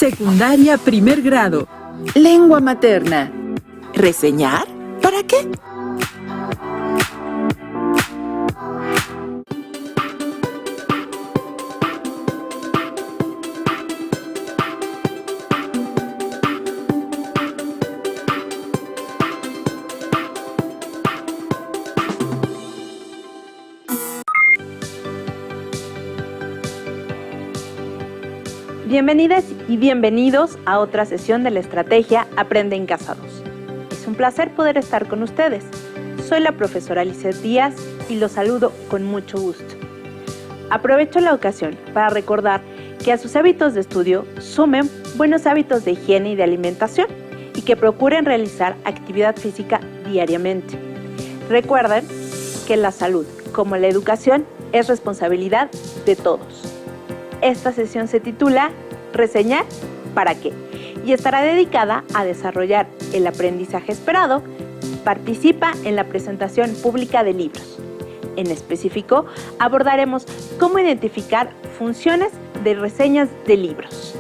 Secundaria primer grado. Lengua materna. ¿Reseñar? ¿Para qué? Bienvenidas y bienvenidos a otra sesión de la estrategia Aprende en Casa 2. Es un placer poder estar con ustedes. Soy la profesora Lizeth Díaz y los saludo con mucho gusto. Aprovecho la ocasión para recordar que a sus hábitos de estudio sumen buenos hábitos de higiene y de alimentación y que procuren realizar actividad física diariamente. Recuerden que la salud, como la educación, es responsabilidad de todos. Esta sesión se titula Reseñar ¿para qué? Y estará dedicada a desarrollar el aprendizaje esperado. Participa en la presentación pública de libros. En específico, abordaremos cómo identificar funciones de reseñas de libros.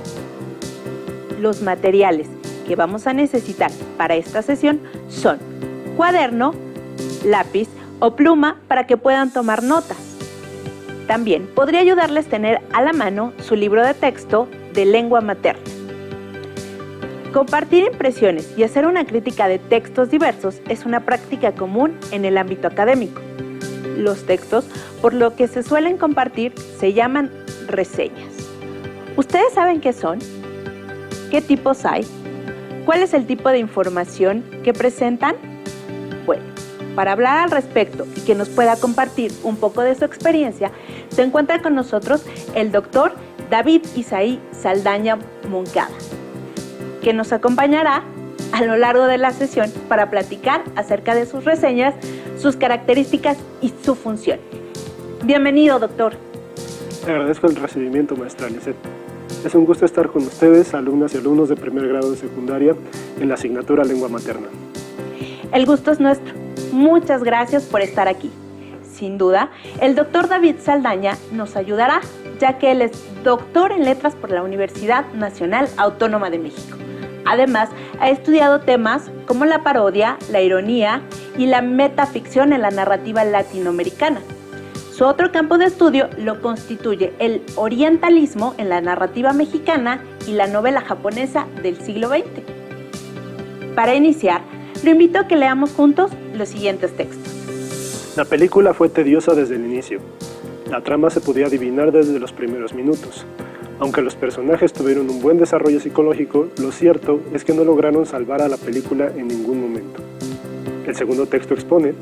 Los materiales que vamos a necesitar para esta sesión son cuaderno, lápiz o pluma para que puedan tomar notas. También podría ayudarles tener a la mano su libro de texto de lengua materna. Compartir impresiones y hacer una crítica de textos diversos es una práctica común en el ámbito académico. Los textos, por lo que se suelen compartir, se llaman reseñas. ¿Ustedes saben qué son? ¿Qué tipos hay? ¿Cuál es el tipo de información que presentan? Bueno, para hablar al respecto y que nos pueda compartir un poco de su experiencia, se encuentra con nosotros el doctor David Isaí Saldaña Moncada, que nos acompañará a lo largo de la sesión para platicar acerca de sus reseñas, sus características y su función. Bienvenido, doctor. Te agradezco el recibimiento, maestra Lizeth. Es un gusto estar con ustedes, alumnas y alumnos de primer grado de secundaria, en la asignatura Lengua Materna. El gusto es nuestro. Muchas gracias por estar aquí. Sin duda, el doctor David Saldaña nos ayudará, ya que él es doctor en letras por la Universidad Nacional Autónoma de México. Además, ha estudiado temas como la parodia, la ironía y la metaficción en la narrativa latinoamericana. Su otro campo de estudio lo constituye el orientalismo en la narrativa mexicana y la novela japonesa del siglo XX. Para iniciar, lo invito a que leamos juntos los siguientes textos. La película fue tediosa desde el inicio. La trama se podía adivinar desde los primeros minutos. Aunque los personajes tuvieron un buen desarrollo psicológico, lo cierto es que no lograron salvar a la película en ningún momento. El segundo texto expone: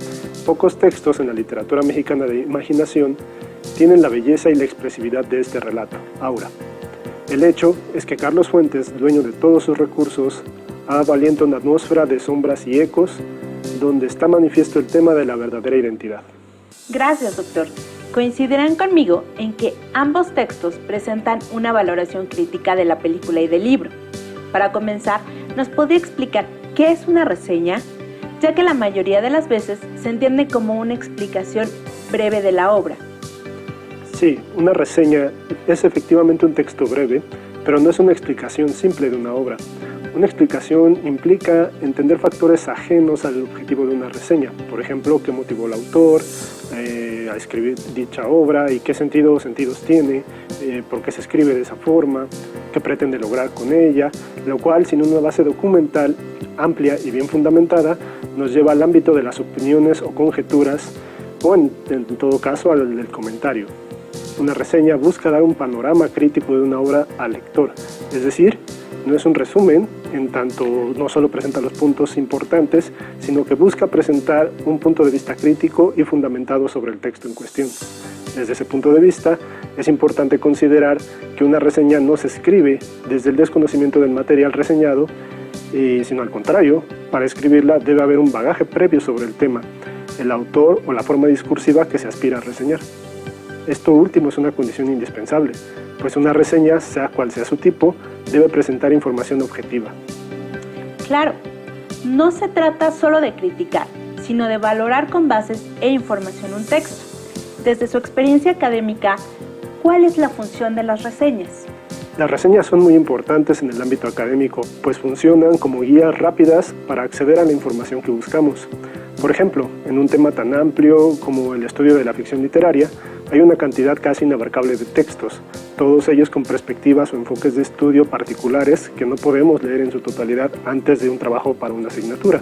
pocos textos en la literatura mexicana de imaginación tienen la belleza y la expresividad de este relato, Aura. El hecho es que Carlos Fuentes, dueño de todos sus recursos, ha dado aliento a una atmósfera de sombras y ecos, donde está manifiesto el tema de la verdadera identidad. Gracias, doctor. Coincidirán conmigo en que ambos textos presentan una valoración crítica de la película y del libro. Para comenzar, ¿nos podría explicar qué es una reseña? Ya que la mayoría de las veces se entiende como una explicación breve de la obra. Sí, una reseña es efectivamente un texto breve, pero no es una explicación simple de una obra. Una explicación implica entender factores ajenos al objetivo de una reseña. Por ejemplo, qué motivó al autor a escribir dicha obra y qué sentidos tiene, por qué se escribe de esa forma, qué pretende lograr con ella, lo cual, sin una base documental amplia y bien fundamentada, nos lleva al ámbito de las opiniones o conjeturas, o en todo caso al del comentario. Una reseña busca dar un panorama crítico de una obra al lector, es decir, no es un resumen, en tanto no solo presenta los puntos importantes, sino que busca presentar un punto de vista crítico y fundamentado sobre el texto en cuestión. Desde ese punto de vista, es importante considerar que una reseña no se escribe desde el desconocimiento del material reseñado, sino al contrario, para escribirla debe haber un bagaje previo sobre el tema, el autor o la forma discursiva que se aspira a reseñar. Esto último es una condición indispensable, pues una reseña, sea cual sea su tipo, debe presentar información objetiva. Claro, no se trata solo de criticar, sino de valorar con bases e información un texto. Desde su experiencia académica, ¿cuál es la función de las reseñas? Las reseñas son muy importantes en el ámbito académico, pues funcionan como guías rápidas para acceder a la información que buscamos. Por ejemplo, en un tema tan amplio como el estudio de la ficción literaria, hay una cantidad casi inabarcable de textos, todos ellos con perspectivas o enfoques de estudio particulares que no podemos leer en su totalidad antes de un trabajo para una asignatura.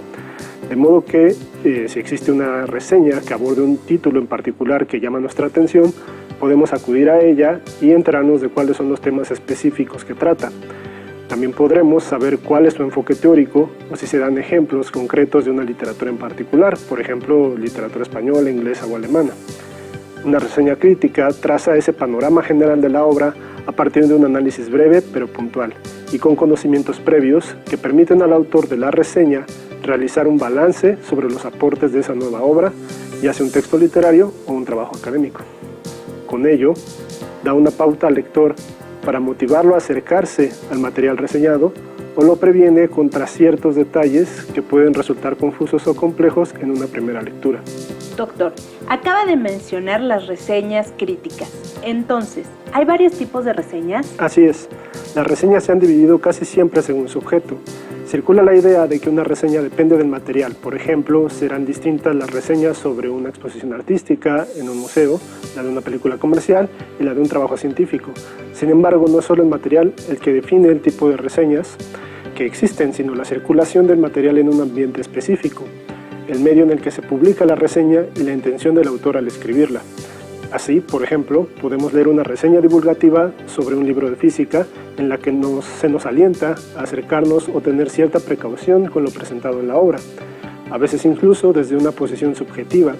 De modo que, si existe una reseña que aborde un título en particular que llama nuestra atención, podemos acudir a ella y enterarnos de cuáles son los temas específicos que trata. También podremos saber cuál es su enfoque teórico o si se dan ejemplos concretos de una literatura en particular, por ejemplo, literatura española, inglesa o alemana. Una reseña crítica traza ese panorama general de la obra a partir de un análisis breve pero puntual y con conocimientos previos que permiten al autor de la reseña realizar un balance sobre los aportes de esa nueva obra, ya sea un texto literario o un trabajo académico. Con ello, da una pauta al lector para motivarlo a acercarse al material reseñado o lo previene contra ciertos detalles que pueden resultar confusos o complejos en una primera lectura. Doctor, acaba de mencionar las reseñas críticas. Entonces, ¿hay varios tipos de reseñas? Así es. Las reseñas se han dividido casi siempre según su objeto. Circula la idea de que una reseña depende del material. Por ejemplo, serán distintas las reseñas sobre una exposición artística en un museo, la de una película comercial y la de un trabajo científico. Sin embargo, no es solo el material el que define el tipo de reseñas que existen, sino la circulación del material en un ambiente específico, el medio en el que se publica la reseña y la intención del autor al escribirla. Así, por ejemplo, podemos leer una reseña divulgativa sobre un libro de física en la que se nos alienta a acercarnos o tener cierta precaución con lo presentado en la obra, a veces incluso desde una posición subjetiva,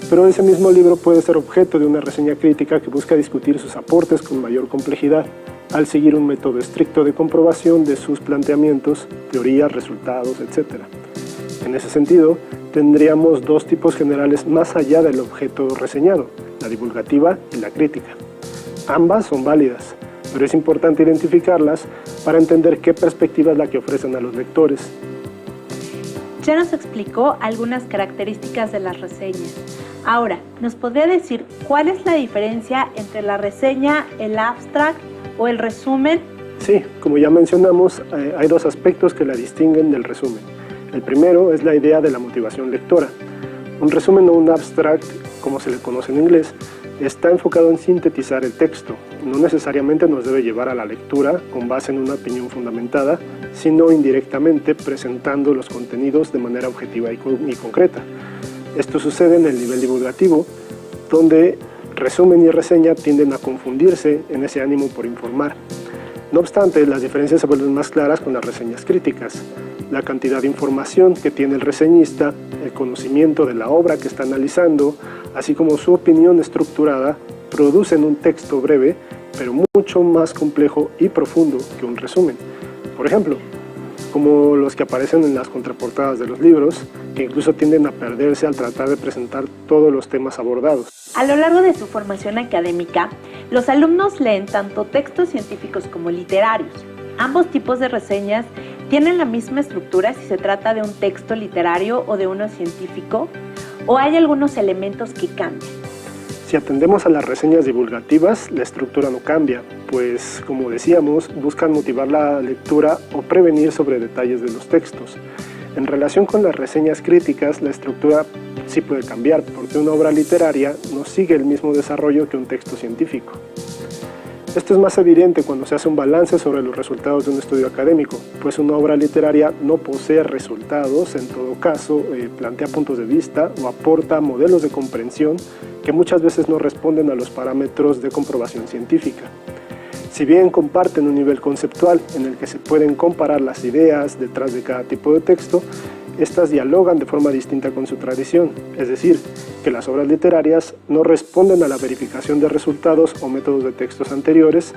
pero ese mismo libro puede ser objeto de una reseña crítica que busca discutir sus aportes con mayor complejidad, al seguir un método estricto de comprobación de sus planteamientos, teorías, resultados, etc. En ese sentido, tendríamos dos tipos generales más allá del objeto reseñado, la divulgativa y la crítica. Ambas son válidas, pero es importante identificarlas para entender qué perspectiva es la que ofrecen a los lectores. Ya nos explicó algunas características de las reseñas. Ahora, ¿nos podría decir cuál es la diferencia entre la reseña, el abstract o el resumen? Sí, como ya mencionamos, hay dos aspectos que la distinguen del resumen. El primero es la idea de la motivación lectora. Un resumen o un abstract, como se le conoce en inglés, está enfocado en sintetizar el texto. No necesariamente nos debe llevar a la lectura con base en una opinión fundamentada, sino indirectamente presentando los contenidos de manera objetiva y concreta. Esto sucede en el nivel divulgativo, donde resumen y reseña tienden a confundirse en ese ánimo por informar. No obstante, las diferencias se vuelven más claras con las reseñas críticas. La cantidad de información que tiene el reseñista, el conocimiento de la obra que está analizando, así como su opinión estructurada, producen un texto breve, pero mucho más complejo y profundo que un resumen. Por ejemplo, como los que aparecen en las contraportadas de los libros, que incluso tienden a perderse al tratar de presentar todos los temas abordados. A lo largo de su formación académica, los alumnos leen tanto textos científicos como literarios. Ambos tipos de reseñas tienen la misma estructura si se trata de un texto literario o de uno científico, o hay algunos elementos que cambian. Si atendemos a las reseñas divulgativas, la estructura no cambia, pues, como decíamos, buscan motivar la lectura o prevenir sobre detalles de los textos. En relación con las reseñas críticas, la estructura sí puede cambiar, porque una obra literaria no sigue el mismo desarrollo que un texto científico. Esto es más evidente cuando se hace un balance sobre los resultados de un estudio académico, pues una obra literaria no posee resultados, en todo caso, plantea puntos de vista o aporta modelos de comprensión que muchas veces no responden a los parámetros de comprobación científica. Si bien comparten un nivel conceptual en el que se pueden comparar las ideas detrás de cada tipo de texto, estas dialogan de forma distinta con su tradición, es decir, que las obras literarias no responden a la verificación de resultados o métodos de textos anteriores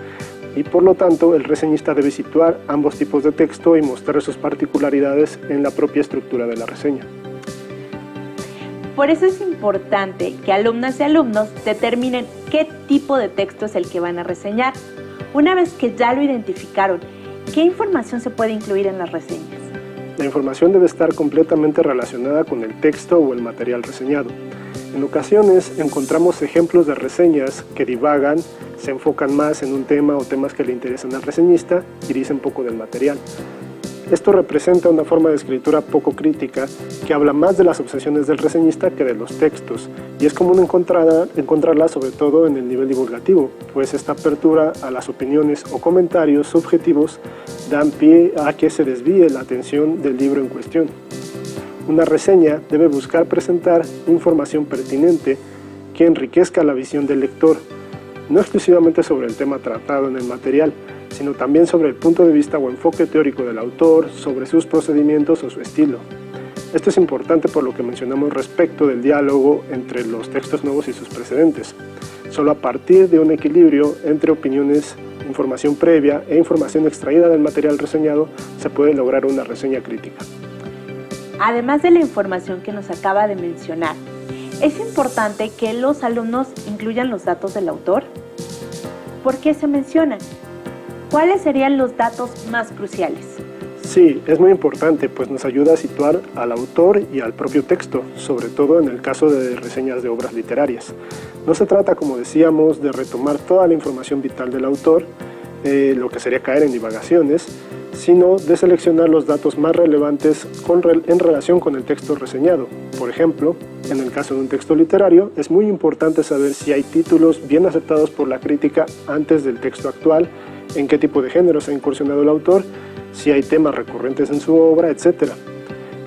y por lo tanto el reseñista debe situar ambos tipos de texto y mostrar sus particularidades en la propia estructura de la reseña. Por eso es importante que alumnas y alumnos determinen qué tipo de texto es el que van a reseñar. Una vez que ya lo identificaron, ¿qué información se puede incluir en las reseñas? La información debe estar completamente relacionada con el texto o el material reseñado. En ocasiones encontramos ejemplos de reseñas que divagan, se enfocan más en un tema o temas que le interesan al reseñista y dicen poco del material. Esto representa una forma de escritura poco crítica que habla más de las obsesiones del reseñista que de los textos, y es común encontrarla sobre todo en el nivel divulgativo, pues esta apertura a las opiniones o comentarios subjetivos dan pie a que se desvíe la atención del libro en cuestión. Una reseña debe buscar presentar información pertinente que enriquezca la visión del lector, no exclusivamente sobre el tema tratado en el material, sino también sobre el punto de vista o enfoque teórico del autor, sobre sus procedimientos o su estilo. Esto es importante por lo que mencionamos respecto del diálogo entre los textos nuevos y sus precedentes. Solo a partir de un equilibrio entre opiniones, información previa e información extraída del material reseñado se puede lograr una reseña crítica. Además de la información que nos acaba de mencionar, ¿es importante que los alumnos incluyan los datos del autor? ¿Por qué se mencionan? ¿Cuáles serían los datos más cruciales? Sí, es muy importante, pues nos ayuda a situar al autor y al propio texto, sobre todo en el caso de reseñas de obras literarias. No se trata, como decíamos, de retomar toda la información vital del autor, lo que sería caer en divagaciones, sino de seleccionar los datos más relevantes en relación con el texto reseñado. Por ejemplo, en el caso de un texto literario, es muy importante saber si hay títulos bien aceptados por la crítica antes del texto actual, en qué tipo de géneros ha incursionado el autor, si hay temas recurrentes en su obra, etc.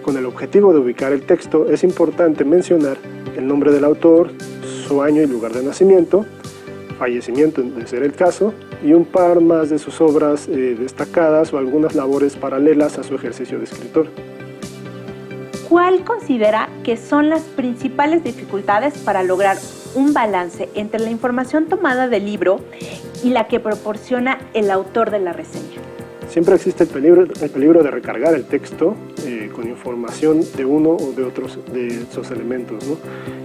Con el objetivo de ubicar el texto, es importante mencionar el nombre del autor, su año y lugar de nacimiento, fallecimiento de ser el caso, y un par más de sus obras destacadas o algunas labores paralelas a su ejercicio de escritor. ¿Cuál considera que son las principales dificultades para lograr un balance entre la información tomada del libro y la que proporciona el autor de la reseña? Siempre existe el peligro de recargar el texto con información de uno o de otros de esos elementos, ¿no?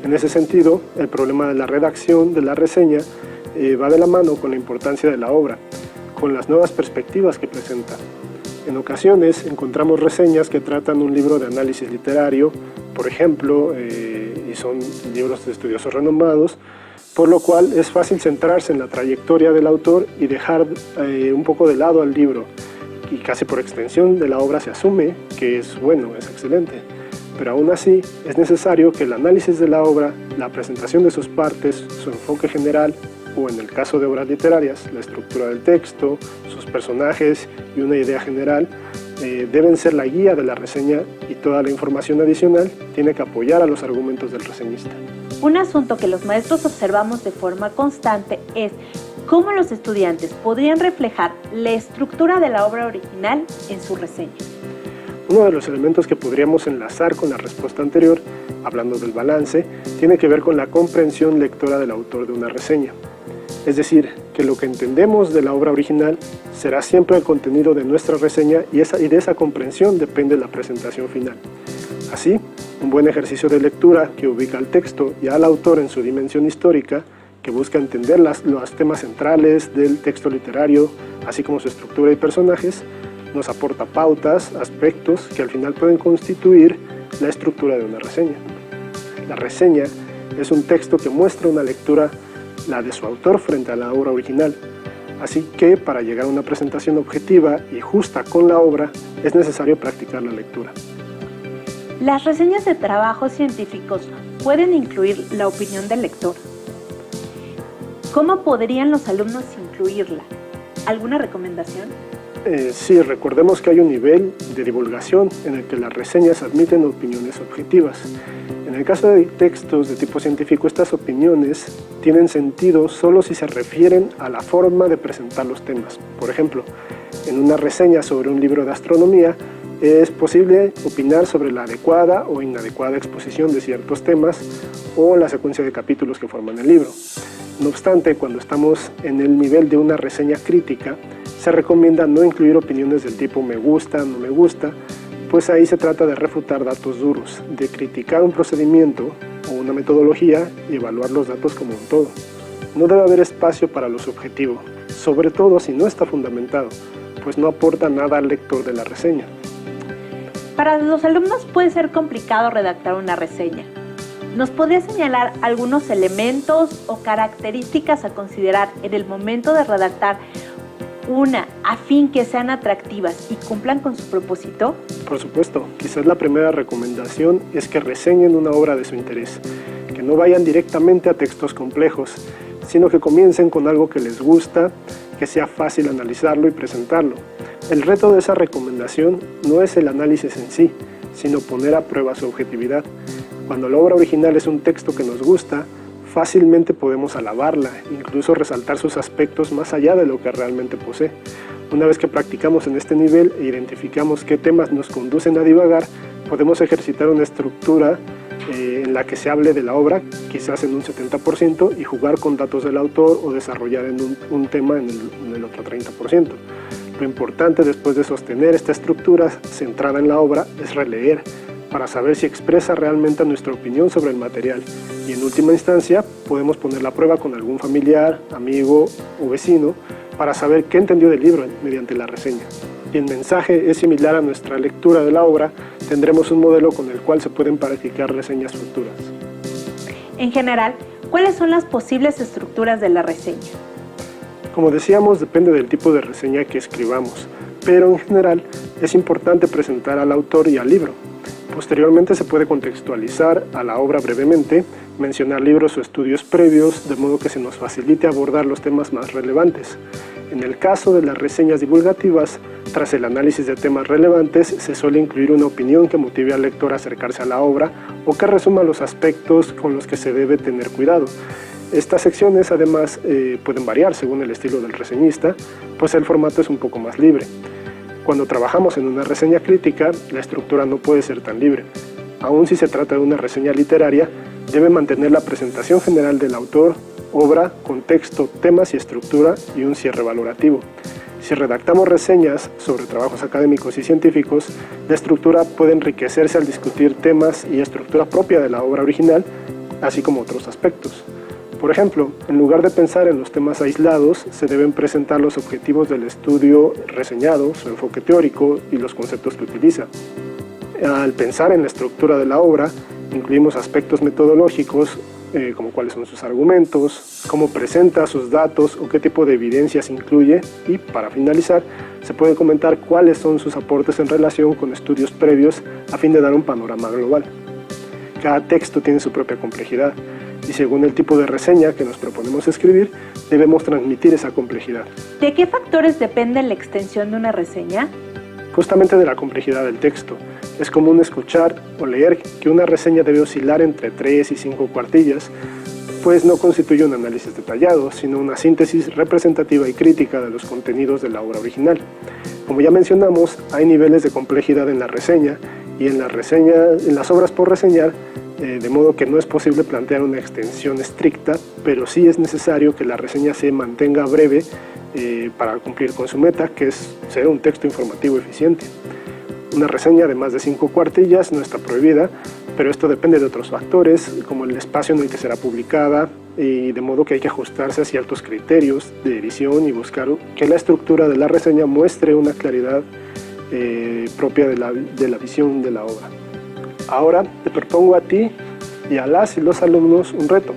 En ese sentido, el problema de la redacción de la reseña va de la mano con la importancia de la obra, con las nuevas perspectivas que presenta. En ocasiones encontramos reseñas que tratan un libro de análisis literario, por ejemplo, y son libros de estudiosos renombrados, por lo cual es fácil centrarse en la trayectoria del autor y dejar un poco de lado al libro, y casi por extensión de la obra se asume que es bueno, es excelente. Pero aún así es necesario que el análisis de la obra, la presentación de sus partes, su enfoque general, o en el caso de obras literarias, la estructura del texto, sus personajes y una idea general, deben ser la guía de la reseña, y toda la información adicional tiene que apoyar a los argumentos del reseñista. Un asunto que los maestros observamos de forma constante es cómo los estudiantes podrían reflejar la estructura de la obra original en su reseña. Uno de los elementos que podríamos enlazar con la respuesta anterior, hablando del balance, tiene que ver con la comprensión lectora del autor de una reseña. Es decir, que lo que entendemos de la obra original será siempre el contenido de nuestra reseña, y de esa comprensión depende la presentación final. Así, un buen ejercicio de lectura que ubica al texto y al autor en su dimensión histórica, que busca entender los temas centrales del texto literario, así como su estructura y personajes, nos aporta pautas, aspectos que al final pueden constituir la estructura de una reseña. La reseña es un texto que muestra una lectura, la de su autor frente a la obra original, así que para llegar a una presentación objetiva y justa con la obra es necesario practicar la lectura. Las reseñas de trabajos científicos pueden incluir la opinión del lector. ¿Cómo podrían los alumnos incluirla? ¿Alguna recomendación? Sí, recordemos que hay un nivel de divulgación en el que las reseñas admiten opiniones objetivas. En el caso de textos de tipo científico, estas opiniones tienen sentido solo si se refieren a la forma de presentar los temas. Por ejemplo, en una reseña sobre un libro de astronomía, es posible opinar sobre la adecuada o inadecuada exposición de ciertos temas o la secuencia de capítulos que forman el libro. No obstante, cuando estamos en el nivel de una reseña crítica, se recomienda no incluir opiniones del tipo me gusta, no me gusta, pues ahí se trata de refutar datos duros, de criticar un procedimiento o una metodología y evaluar los datos como un todo. No debe haber espacio para lo subjetivo, sobre todo si no está fundamentado, pues no aporta nada al lector de la reseña. Para los alumnos puede ser complicado redactar una reseña. ¿Nos podría señalar algunos elementos o características a considerar en el momento de redactar una a fin que sean atractivas y cumplan con su propósito? Por supuesto, quizás la primera recomendación es que reseñen una obra de su interés, que no vayan directamente a textos complejos, sino que comiencen con algo que les gusta, que sea fácil analizarlo y presentarlo. El reto de esa recomendación no es el análisis en sí, sino poner a prueba su objetividad. Cuando la obra original es un texto que nos gusta, fácilmente podemos alabarla, incluso resaltar sus aspectos más allá de lo que realmente posee. Una vez que practicamos en este nivel e identificamos qué temas nos conducen a divagar, podemos ejercitar una estructura en la que se hable de la obra, quizás en un 70%, y jugar con datos del autor o desarrollar en un tema en el otro 30%. Lo importante después de sostener esta estructura centrada en la obra es releer, para saber si expresa realmente nuestra opinión sobre el material, y en última instancia podemos poner la prueba con algún familiar, amigo o vecino para saber qué entendió del libro mediante la reseña. Si el mensaje es similar a nuestra lectura de la obra, tendremos un modelo con el cual se pueden practicar reseñas futuras. En general, ¿cuáles son las posibles estructuras de la reseña? Como decíamos, depende del tipo de reseña que escribamos, pero en general es importante presentar al autor y al libro. Posteriormente se puede contextualizar a la obra brevemente, mencionar libros o estudios previos, de modo que se nos facilite abordar los temas más relevantes. En el caso de las reseñas divulgativas, tras el análisis de temas relevantes, se suele incluir una opinión que motive al lector a acercarse a la obra o que resuma los aspectos con los que se debe tener cuidado. Estas secciones además pueden variar según el estilo del reseñista, pues el formato es un poco más libre. Cuando trabajamos en una reseña crítica, la estructura no puede ser tan libre. Aun si se trata de una reseña literaria, debe mantener la presentación general del autor, obra, contexto, temas y estructura y un cierre valorativo. Si redactamos reseñas sobre trabajos académicos y científicos, la estructura puede enriquecerse al discutir temas y estructura propia de la obra original, así como otros aspectos. Por ejemplo, en lugar de pensar en los temas aislados, se deben presentar los objetivos del estudio reseñado, su enfoque teórico y los conceptos que utiliza. Al pensar en la estructura de la obra, incluimos aspectos metodológicos, como cuáles son sus argumentos, cómo presenta sus datos o qué tipo de evidencias incluye, y para finalizar, se puede comentar cuáles son sus aportes en relación con estudios previos a fin de dar un panorama global. Cada texto tiene su propia complejidad, y según el tipo de reseña que nos proponemos escribir, debemos transmitir esa complejidad. ¿De qué factores depende la extensión de una reseña? Justamente de la complejidad del texto. Es común escuchar o leer que una reseña debe oscilar entre 3 y 5 cuartillas, pues no constituye un análisis detallado, sino una síntesis representativa y crítica de los contenidos de la obra original. Como ya mencionamos, hay niveles de complejidad en la reseña, y en las obras por reseñar, de modo que no es posible plantear una extensión estricta, pero sí es necesario que la reseña se mantenga breve para cumplir con su meta, que es ser un texto informativo eficiente. Una reseña de más de 5 cuartillas no está prohibida, pero esto depende de otros factores, como el espacio en el que será publicada, y de modo que hay que ajustarse a ciertos criterios de edición y buscar que la estructura de la reseña muestre una claridad propia de la visión de la obra. Ahora te propongo a ti y a las y los alumnos un reto.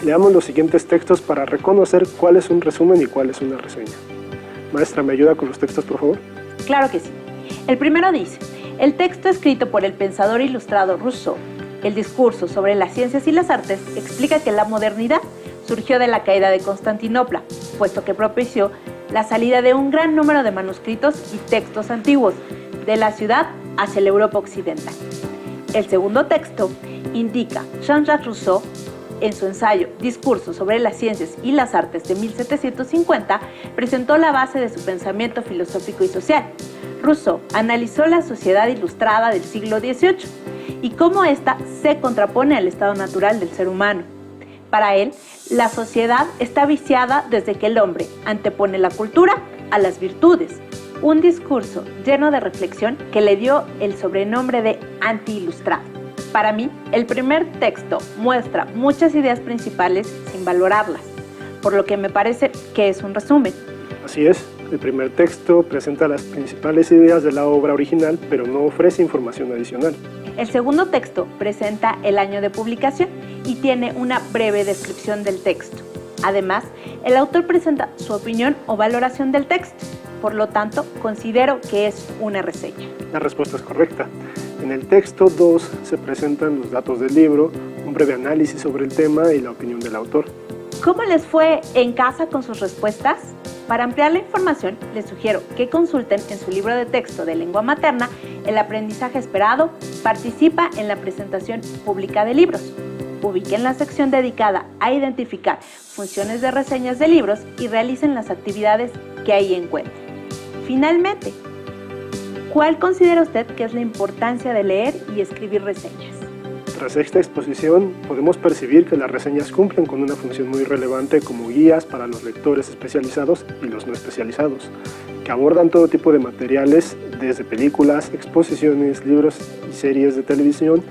Leamos los siguientes textos para reconocer cuál es un resumen y cuál es una reseña. Maestra, ¿me ayuda con los textos, por favor? Claro que sí. El primero dice: el texto escrito por el pensador ilustrado Rousseau, el discurso sobre las ciencias y las artes, explica que la modernidad surgió de la caída de Constantinopla, puesto que propició la salida de un gran número de manuscritos y textos antiguos de la ciudad hacia la Europa occidental. El segundo texto indica Jean-Jacques Rousseau, en su ensayo Discurso sobre las ciencias y las artes de 1750, presentó la base de su pensamiento filosófico y social. Rousseau analizó la sociedad ilustrada del siglo XVIII y cómo ésta se contrapone al estado natural del ser humano. Para él, la sociedad está viciada desde que el hombre antepone la cultura a las virtudes. Un discurso lleno de reflexión que le dio el sobrenombre de anti-ilustrado. Para mí, el primer texto muestra muchas ideas principales sin valorarlas, por lo que me parece que es un resumen. Así es, el primer texto presenta las principales ideas de la obra original, pero no ofrece información adicional. El segundo texto presenta el año de publicación y tiene una breve descripción del texto. Además, el autor presenta su opinión o valoración del texto. Por lo tanto, considero que es una reseña. La respuesta es correcta. En el texto 2 se presentan los datos del libro, un breve análisis sobre el tema y la opinión del autor. ¿Cómo les fue en casa con sus respuestas? Para ampliar la información, les sugiero que consulten en su libro de texto de lengua materna El aprendizaje esperado, participa en la presentación pública de libros. Ubiquen la sección dedicada a identificar funciones de reseñas de libros y realicen las actividades que ahí encuentren. Finalmente, ¿cuál considera usted que es la importancia de leer y escribir reseñas? Tras esta exposición, podemos percibir que las reseñas cumplen con una función muy relevante como guías para los lectores especializados y los no especializados, que abordan todo tipo de materiales, desde películas, exposiciones, libros y series de televisión,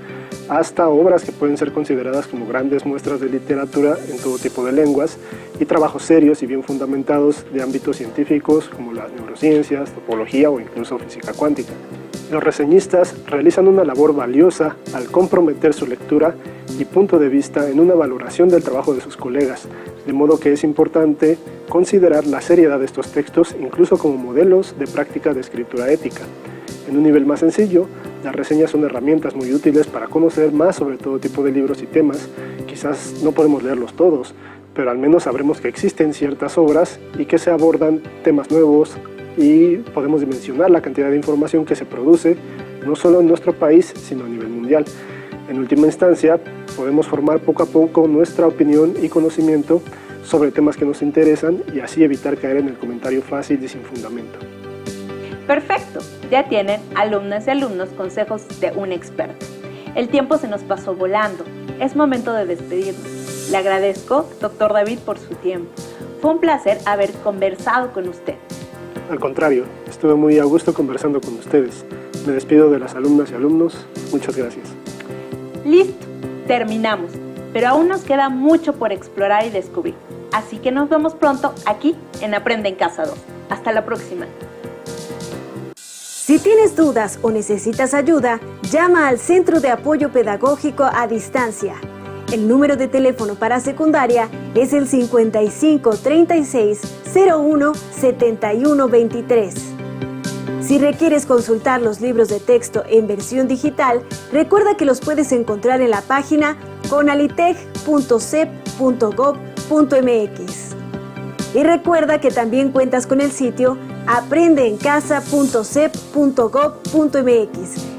hasta obras que pueden ser consideradas como grandes muestras de literatura en todo tipo de lenguas y trabajos serios y bien fundamentados de ámbitos científicos como las neurociencias, topología o incluso física cuántica. Los reseñistas realizan una labor valiosa al comprometer su lectura y punto de vista en una valoración del trabajo de sus colegas, de modo que es importante considerar la seriedad de estos textos incluso como modelos de práctica de escritura ética. En un nivel más sencillo, las reseñas son herramientas muy útiles para conocer más sobre todo tipo de libros y temas. Quizás no podemos leerlos todos, pero al menos sabremos que existen ciertas obras y que se abordan temas nuevos, y podemos dimensionar la cantidad de información que se produce no solo en nuestro país, sino a nivel mundial. En última instancia, podemos formar poco a poco nuestra opinión y conocimiento sobre temas que nos interesan y así evitar caer en el comentario fácil y sin fundamento. Perfecto, ya tienen, alumnas y alumnos, consejos de un experto. El tiempo se nos pasó volando, es momento de despedirnos. Le agradezco, doctor David, por su tiempo. Fue un placer haber conversado con usted. Al contrario, estuve muy a gusto conversando con ustedes. Me despido de las alumnas y alumnos. Muchas gracias. Listo, terminamos, pero aún nos queda mucho por explorar y descubrir. Así que nos vemos pronto aquí en Aprende en Casa 2. Hasta la próxima. Si tienes dudas o necesitas ayuda, llama al Centro de Apoyo Pedagógico a Distancia. El número de teléfono para secundaria es el 55 36 01 71 23. Si requieres consultar los libros de texto en versión digital, recuerda que los puedes encontrar en la página conalitech.cep.gov.mx. Y recuerda que también cuentas con el sitio aprendeencasa.cep.gov.mx,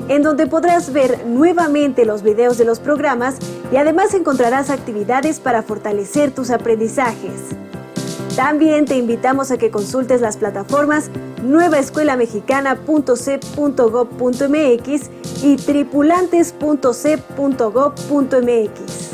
en donde podrás ver nuevamente los videos de los programas y además encontrarás actividades para fortalecer tus aprendizajes. También te invitamos a que consultes las plataformas nuevaescuelamexicana.cep.gov.mx y tripulantes.cep.gov.mx.